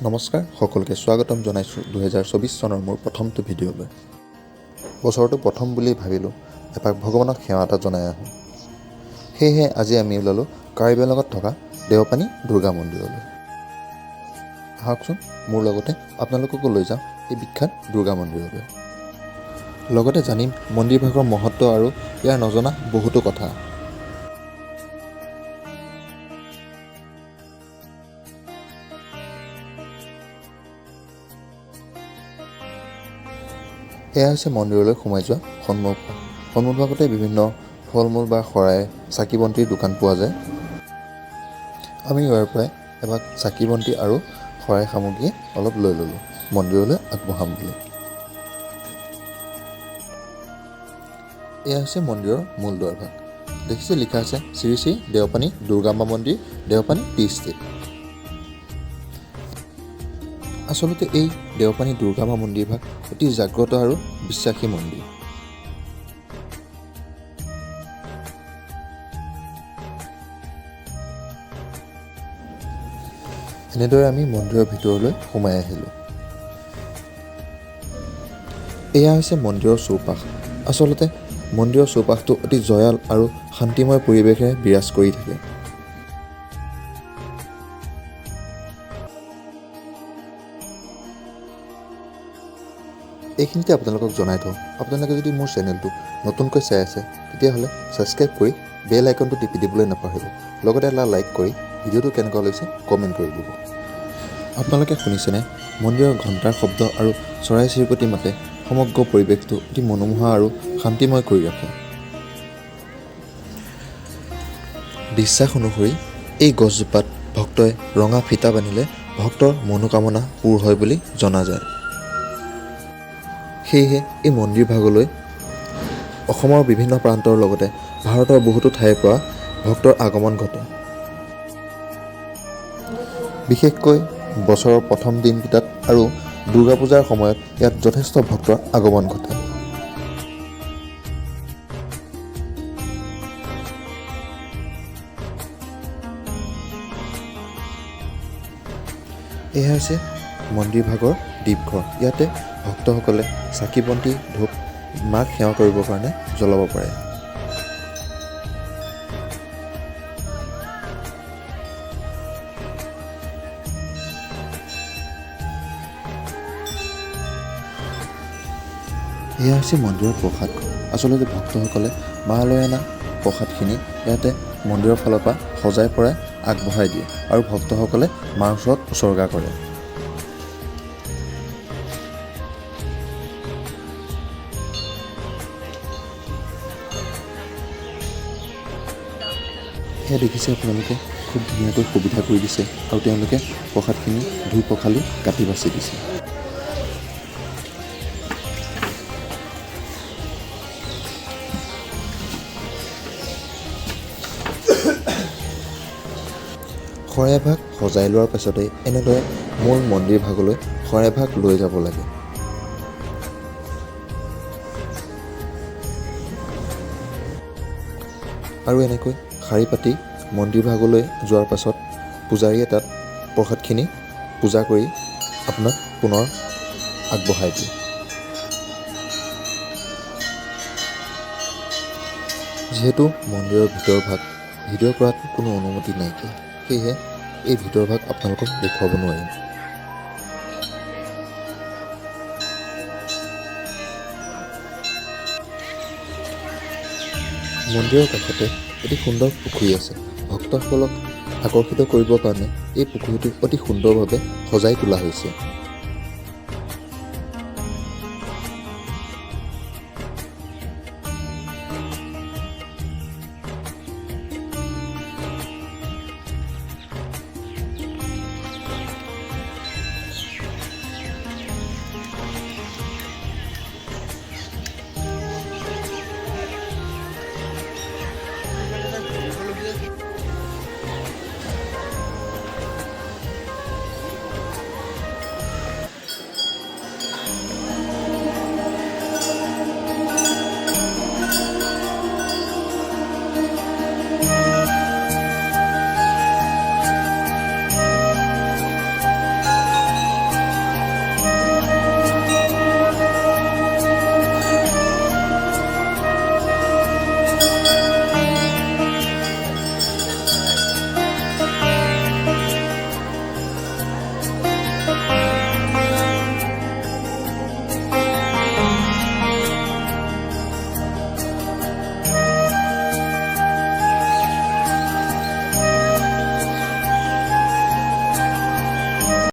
নমস্কাৰ সকলোকে স্বাগতম জনাইছোঁ 2024 চনৰ মোৰ প্ৰথমটো ভিডিঅ'লৈ। বছৰটো প্ৰথম বুলি ভাবিলোঁ এপাক ভগৱানক সেৱা এটা জনাই আহোঁ। সেয়েহে আজি আমি ওলালোঁ কাৰ্বি আংলঙত থকা দেওপানী দুৰ্গা মন্দিৰলৈ। আহকচোন মোৰ লগতে আপোনালোককো লৈ যাওঁ এই বিখ্যাত দুৰ্গা মন্দিৰলৈ। লগতে জানিম মন্দিৰভাগৰ মহত্ব আৰু ইয়াৰ নজনা বহুতো কথা। এয়া হৈছে মন্দিৰলৈ সোমাই যোৱা সন্মুখভাগতে বিভিন্ন ফল মূল বা শৰাই চাকি বন্তিৰ দোকান পোৱা যায়। আমি ইয়াৰ পৰাই এভাগ চাকি বন্তি আৰু শৰাই সামগ্ৰী অলপ লৈ ল'লোঁ মন্দিৰলৈ আগবঢ়াম বুলি। এয়া হৈছে মন্দিৰৰ মূল দুৱাৰভাগ। দেখিছে লিখা আছে শ্ৰী শ্ৰী দেওপানী দুৰ্গা মা মন্দিৰ দেওপানী টি ষ্টেট। আচলতে এই দেওপানী দুৰ্গা মা মন্দিৰভাগ অতি জাগ্ৰত আৰু বিশ্বাসী মন্দিৰ। এনেদৰে আমি মন্দিৰৰ ভিতৰলৈ সোমাই আহিলোঁ। এয়া হৈছে মন্দিৰৰ চৌপাশ। আচলতে মন্দিৰৰ চৌপাশটো অতি জয়াল আৰু শান্তিময় পৰিৱেশেৰে বিৰাজ কৰি থাকে। এইখিনিতে আপোনালোকক জনাই থওঁ, আপোনালোকে যদি মোৰ চেনেলটো নতুনকৈ চাই আছে তেতিয়াহ'লে ছাবস্ক্ৰাইব কৰি বেল আইকনটো টিপি দিবলৈ নাপাহৰিব। লগতে এটা লাইক কৰি ভিডিঅ'টো কেনেকুৱা লাগিছে কমেণ্ট কৰি দিব। আপোনালোকে শুনিছেনে মন্দিৰৰ ঘণ্টাৰ শব্দ আৰু চৰাই চিৰিকটি মাতে সমগ্ৰ পৰিৱেশটো অতি মনোমোহা আৰু শান্তিময় কৰি ৰাখে। বিশ্বাস অনুসৰি এই গছজোপাত ভক্তই ৰঙা ফিটা বান্ধিলে ভক্তৰ মনোকামনা পূৰ হয় বুলি জনা যায়। সেয়েহে এই মন্দিৰভাগলৈ অসমৰ বিভিন্ন প্ৰান্তৰ লগতে ভাৰতৰ বহুতো ঠাইৰ পৰা ভক্তৰ আগমন ঘটে। বিশেষকৈ বছৰৰ প্ৰথম দিনকেইটাত আৰু দুৰ্গা পূজাৰ সময়ত ইয়াত যথেষ্ট ভক্তৰ আগমন ঘটে। এয়া হৈছে মন্দিৰভাগৰ দ্বীপঘৰ। ইয়াতে ভক্তসকলে চাকি বন্তি ধূপ মাক সেৱা কৰিবৰ কাৰণে জ্বলাব পাৰে। এয়া হৈছে মন্দিৰৰ প্ৰসাদ ঘৰ। আচলতে ভক্তসকলে মালৈ অনা প্ৰসাদখিনি ইয়াতে মন্দিৰৰ ফালৰ পৰা সজাই পৰাই আগবঢ়াই দিয়ে আৰু ভক্তসকলে মাৰ ওচৰত উচৰ্গা কৰে। সেয়া দেখিছে আপোনালোকে খুব ধুনীয়াকৈ সুবিধা কৰি দিছে আৰু তেওঁলোকে প্ৰসাদখিনি ধুই পখালি কাটি বাছি দিছে। শৰাইভাগ সজাই লোৱাৰ পাছতেই এনেদৰে মূল মন্দিৰভাগলৈ শৰাইভাগ লৈ যাব লাগে। আৰু এনেকৈ শাৰী পাতি মন্দিৰভাগলৈ যোৱাৰ পাছত পূজাৰীয়ে তাত প্ৰসাদখিনি পূজা কৰি আপোনাক পুনৰ আগবঢ়াই দিয়ে। যিহেতু মন্দিৰৰ ভিতৰভাগ ভিডিঅ' কৰাত কোনো অনুমতি নাইকিয়া, সেয়েহে এই ভিতৰভাগ আপোনালোকক দেখুৱাব নোৱাৰিম। মন্দিৰৰ কাষতে এটি সুন্দৰ পুখুৰী আছে। ভক্তসকলক আকৰ্ষিত কৰিবৰ কাৰণে এই পুখুৰীটো অতি সুন্দৰভাৱে সজাই তোলা হৈছে।